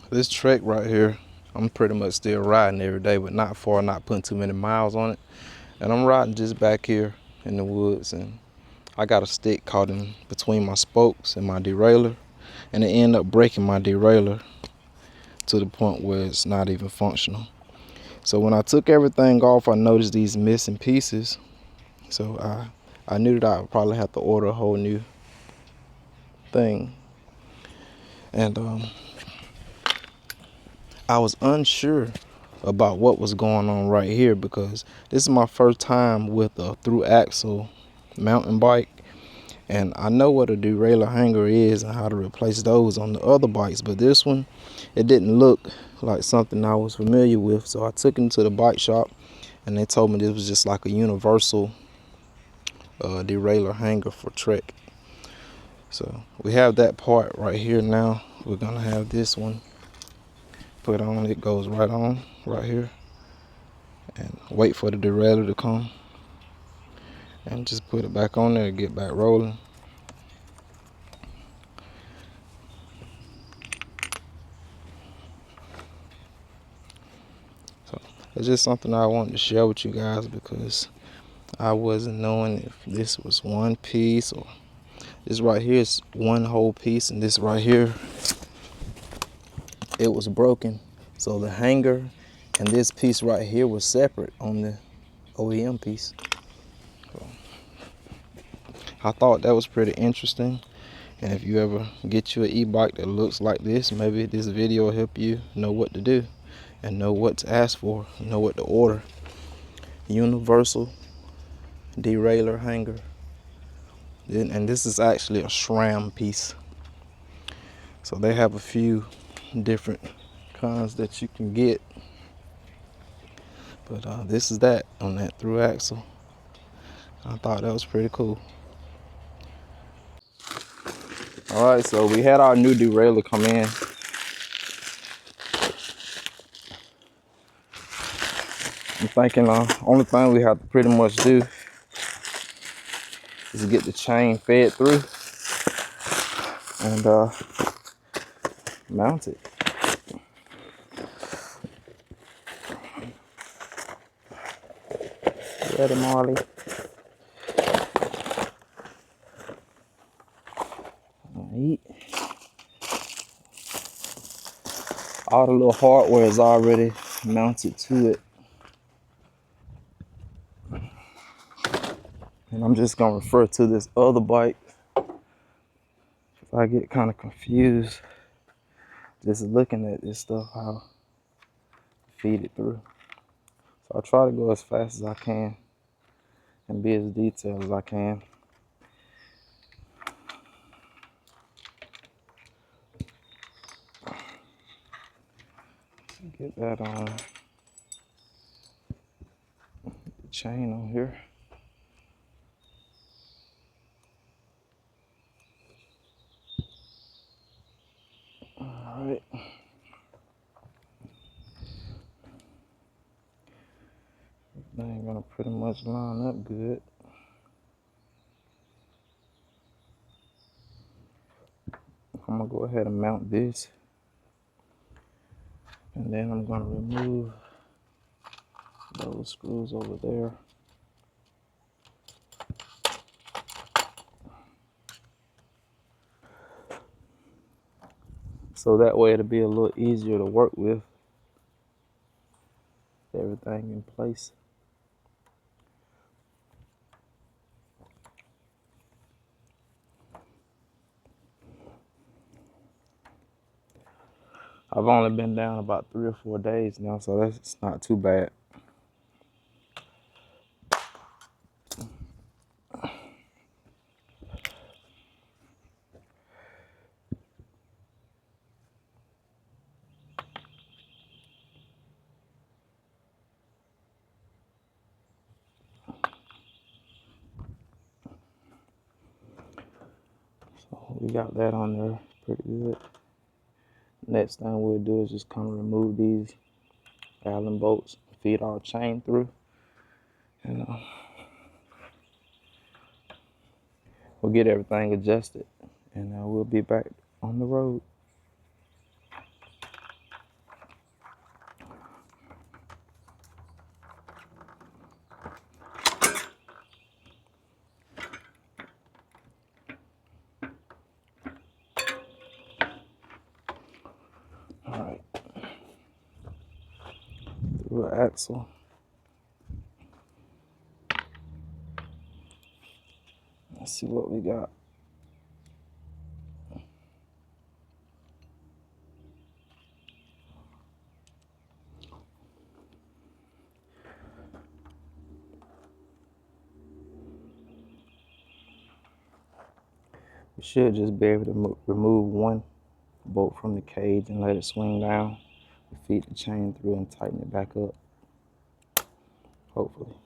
This Trek right here, I'm pretty much still riding every day, but not far, not putting too many miles on it. And I'm riding just back here in the woods, and I got a stick caught in between my spokes and my derailleur, and it ended up breaking my derailleur to the point where it's not even functional. So when I took everything off, I noticed these missing pieces. So I knew that I would probably have to order a whole new thing. And I was unsure about what was going on right here because this is my first time with a through axle mountain bike, and I know what a derailleur hanger is and how to replace those on the other bikes, but this one, it didn't look like something I was familiar with. So I took it to the bike shop and they told me this was just like a universal derailleur hanger for Trek. So we have that part right here. Now we're gonna have this one put on. It goes right on right here, and wait for the derailleur to come and just put it back on there and get back rolling. So it's just something I wanted to share with you guys because I wasn't knowing if this was one piece or this right here is one whole piece, and this right here, it was broken. So the hanger and this piece right here was separate on the OEM piece. So I thought that was pretty interesting. And if you ever get you an e-bike that looks like this, maybe this video will help you know what to do and know what to ask for, know what to order. Universal derailleur hanger. And this is actually a SRAM piece. So they have a few different kinds that you can get. But this is that on that through axle. I thought that was pretty cool. All right, so we had our new derailleur come in. I'm thinking only thing we have to pretty much do is get the chain fed through and mount it. Ready, Marley? Alright. All the little hardware is already mounted to it. And I'm just gonna refer to this other bike if I get kind of confused just looking at this stuff, how to feed it through. So I try to go as fast as I can and be as detailed as I can. Get that on the chain on here. All right. Everything gonna pretty much line up good. I'm gonna go ahead and mount this, and then I'm gonna remove those screws over there. So that way it'll be a little easier to work with. Everything in place. I've only been down about 3 or 4 days now, so that's not too bad. So we got that on there pretty good. Next thing we'll do is just come remove these Allen bolts, feed our chain through, and we'll get everything adjusted, and we'll be back on the road. Alright. Through an axle. Let's see what we got. We should just be able to remove one bolt from the cage and let it swing down. Feed the chain through and tighten it back up. Hopefully.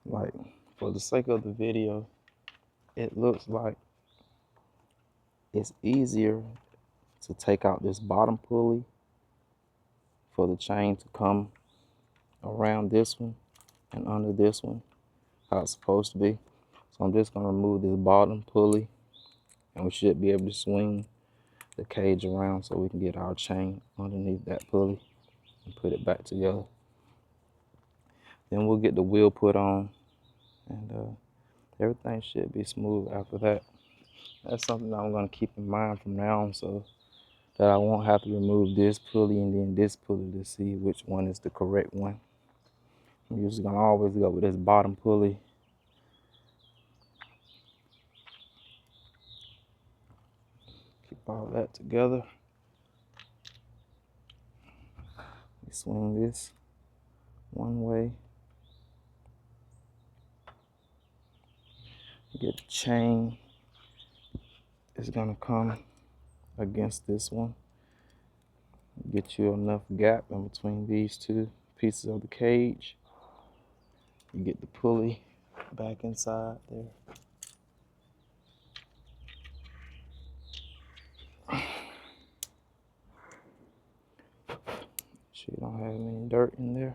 Like, for the sake of the video, it looks like it's easier to take out this bottom pulley for the chain to come around this one and under this one, how it's supposed to be. So I'm just gonna remove this bottom pulley and we should be able to swing the cage around so we can get our chain underneath that pulley and put it back together. Then we'll get the wheel put on and everything should be smooth after that. That's something I'm gonna keep in mind from now on so that I won't have to remove this pulley and then this pulley to see which one is the correct one. I'm usually gonna always go with this bottom pulley. Keep all that together. We swing this one way. Get the chain. It's gonna come against this one. Get you enough gap in between these two pieces of the cage. You get the pulley back inside there. Sure you don't have any dirt in there.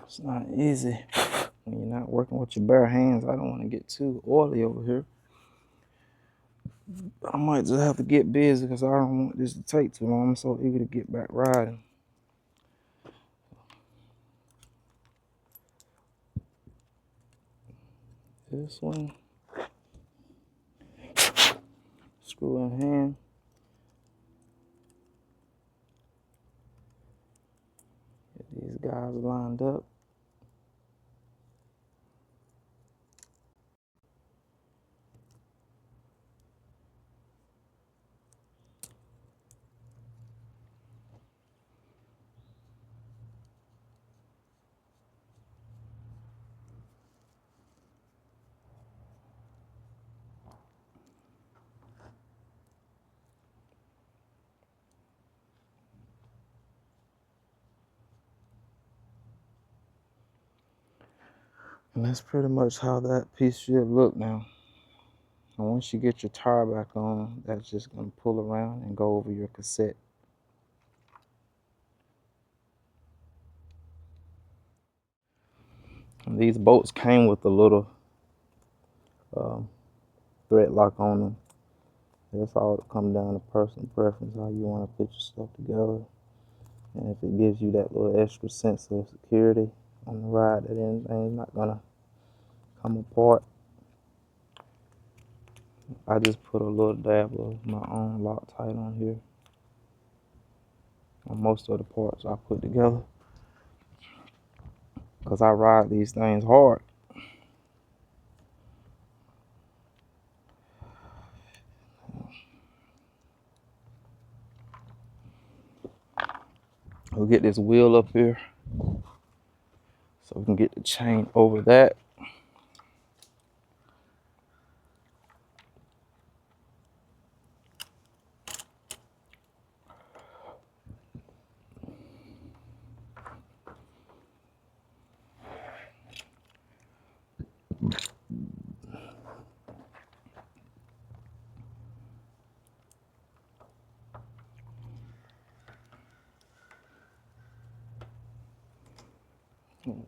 It's not easy when you're not working with your bare hands. I don't want to get too oily over here. I might just have to get busy because I don't want this to take too long. I'm so eager to get back riding. This one, screw in hand. Get these guys lined up. And that's pretty much how that piece should look now. And once you get your tire back on, that's just going to pull around and go over your cassette. And these bolts came with a little thread lock on them. It's all to come down to personal preference, how you want to put your stuff together. And if it gives you that little extra sense of security on the ride, that anything's not going to come apart. I just put a little dab of my own Loctite on here on most of the parts I put together because I ride these things hard. We'll get this wheel up here so we can get the chain over that.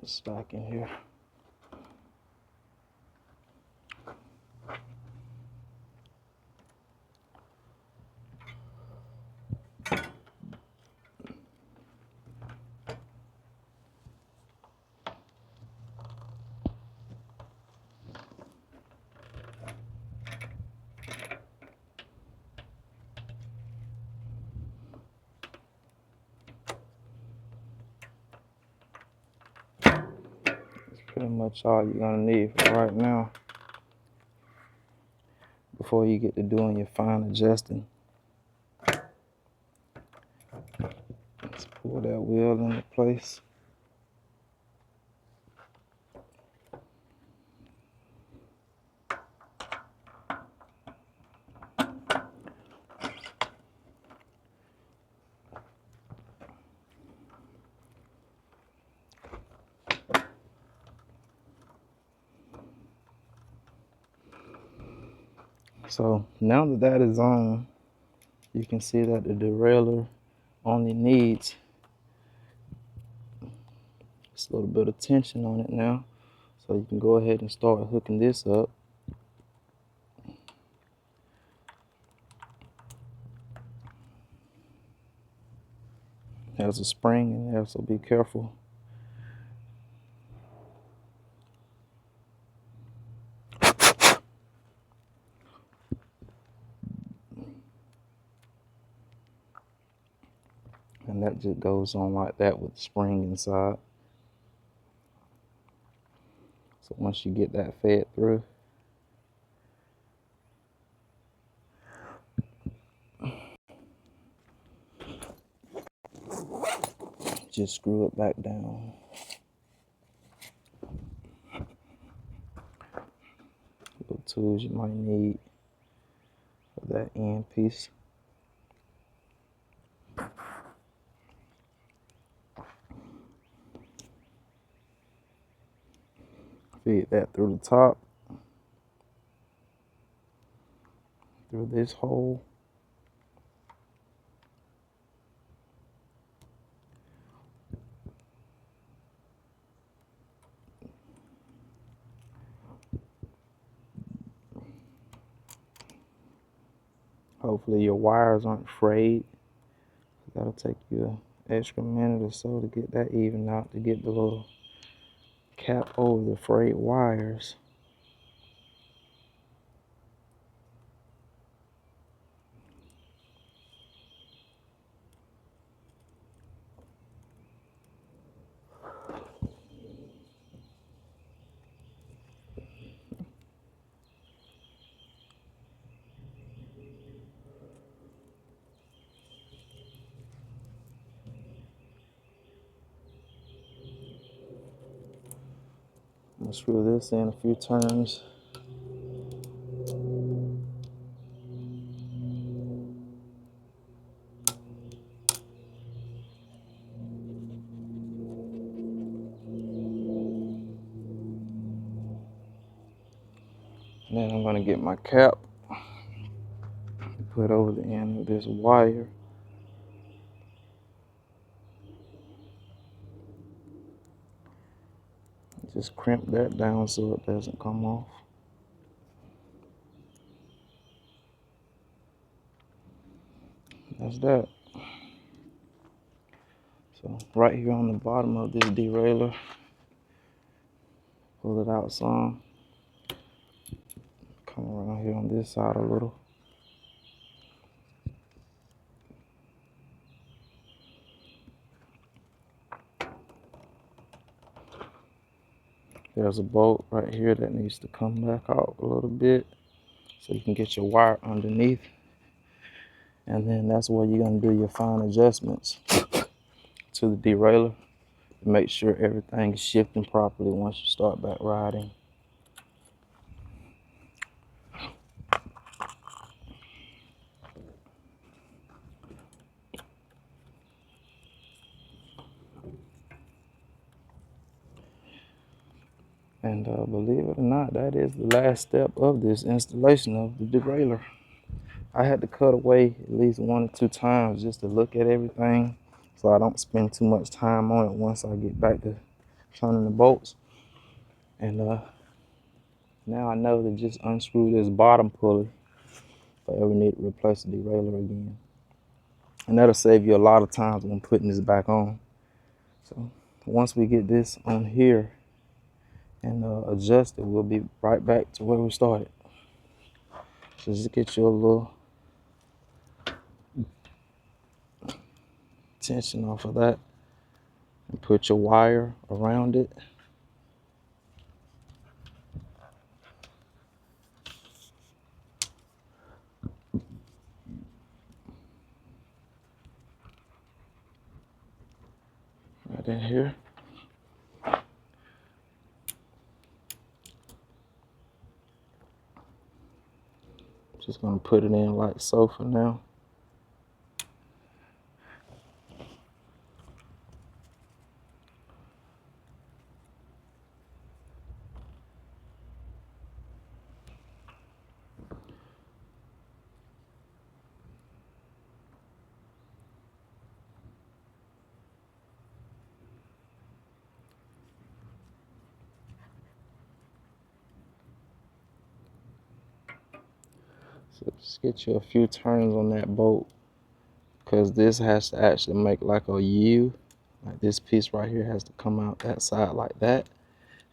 Stock in here. That's pretty much all you're gonna need for right now before you get to doing your fine adjusting. Let's pull that wheel into place. So now that that is on, you can see that the derailleur only needs just a little bit of tension on it now. So you can go ahead and start hooking this up. There's a spring in there, so be careful. And that just goes on like that with the spring inside. So once you get that fed through, just screw it back down. Little tools you might need for that end piece. Feed that through the top, through this hole. Hopefully your wires aren't frayed. That'll take you an extra minute or so to get that even out, to get the little cap over the frayed wires. I'm gonna screw this in a few turns. And then I'm gonna get my cap, put over the end of this wire. Just crimp that down so it doesn't come off. That's that. So right here on the bottom of this derailleur, pull it out some. Come around here on this side a little. There's a bolt right here that needs to come back out a little bit so you can get your wire underneath. And then that's where you're gonna do your fine adjustments to the derailleur to make sure everything is shifting properly once you start back riding. And believe it or not, that is the last step of this installation of the derailleur. I had to cut away at least 1 or 2 times just to look at everything so I don't spend too much time on it once I get back to turning the bolts. And now I know to just unscrew this bottom pulley if I ever need to replace the derailleur again. And that'll save you a lot of times when putting this back on. So once we get this on here and adjust it, we'll be right back to where we started. So just get your little tension off of that and put your wire around it. Right in here. Just gonna put it in like so for now. So just get you a few turns on that bolt, because this has to actually make like a U. Like this piece right here has to come out that side like that,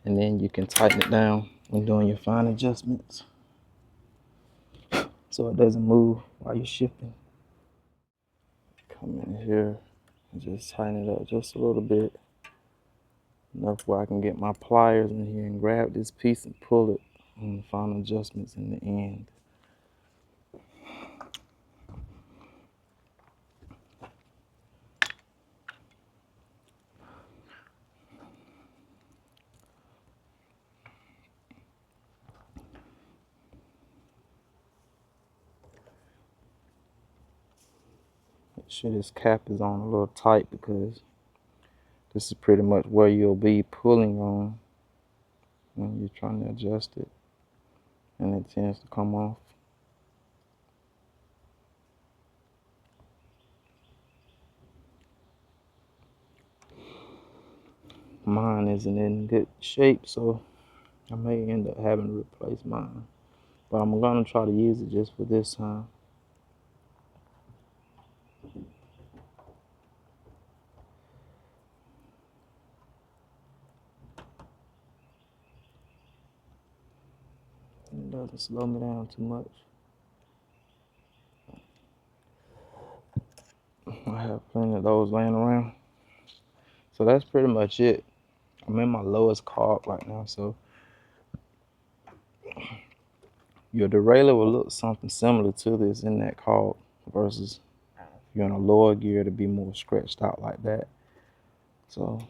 and then you can tighten it down when doing your fine adjustments so it doesn't move while you're shifting. Come in here and just tighten it up just a little bit, enough where I can get my pliers in here and grab this piece and pull it on the final adjustments in the end. Make sure this cap is on a little tight, because this is pretty much where you'll be pulling on when you're trying to adjust it, and it tends to come off. Mine isn't in good shape, so I may end up having to replace mine, but I'm gonna try to use it just for this time. It doesn't slow me down too much. I have plenty of those laying around. So that's pretty much it. I'm in my lowest carb right now, so your derailleur will look something similar to this in that carb, versus if you're in a lower gear to be more stretched out like that. So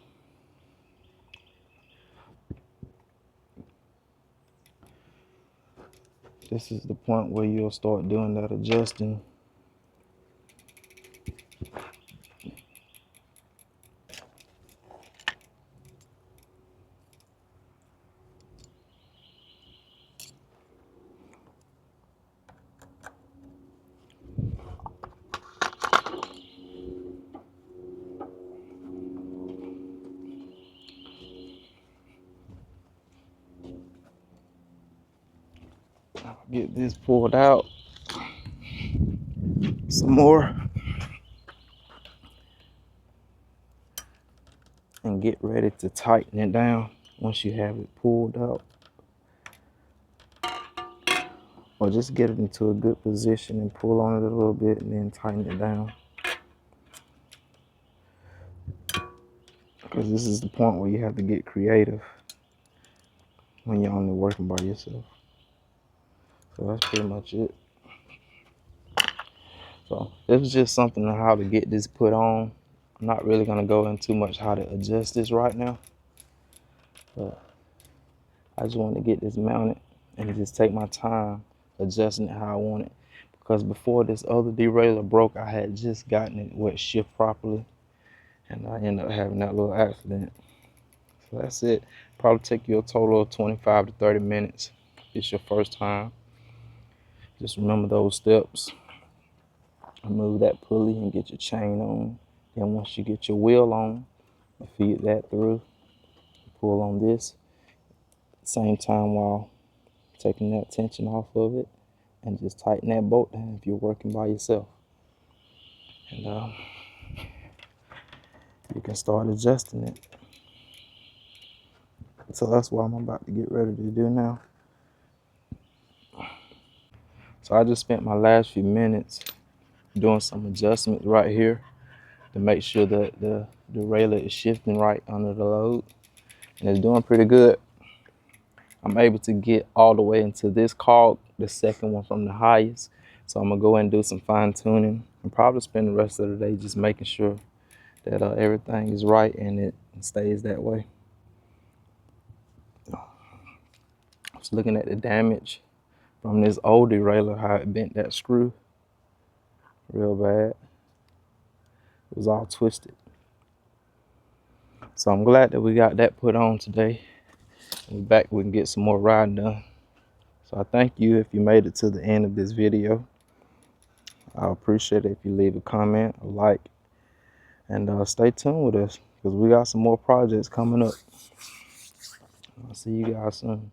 this is the point where you'll start doing that adjusting. Get this pulled out some more and get ready to tighten it down once you have it pulled out, or just get it into a good position and pull on it a little bit and then tighten it down, because this is the point where you have to get creative when you're only working by yourself. So that's pretty much it. So this was just something on how to get this put on. I'm not really gonna go into too much how to adjust this right now, but I just wanted to get this mounted and just take my time adjusting it how I want it. Because before this other derailleur broke, I had just gotten it where it shift properly, and I ended up having that little accident. So that's it. Probably take you a total of 25 to 30 minutes. It's your first time. Just remember those steps. Remove that pulley and get your chain on. Then once you get your wheel on, feed that through. pull on this same time while taking that tension off of it, and just tighten that bolt down if you're working by yourself. And you can start adjusting it. So that's what I'm about to get ready to do now. So I just spent my last few minutes doing some adjustments right here to make sure that the derailleur is shifting right under the load, and it's doing pretty good. I'm able to get all the way into this cog, the second one from the highest. So I'm gonna go and do some fine tuning and probably spend the rest of the day just making sure that everything is right and it stays that way. I was looking at the damage from this old derailleur, how it bent that screw real bad. It was all twisted. So I'm glad that we got that put on today. We're back, we can get some more riding done. So I thank you if you made it to the end of this video. I appreciate it if you leave a comment, a like, and stay tuned with us because we got some more projects coming up. I'll see you guys soon.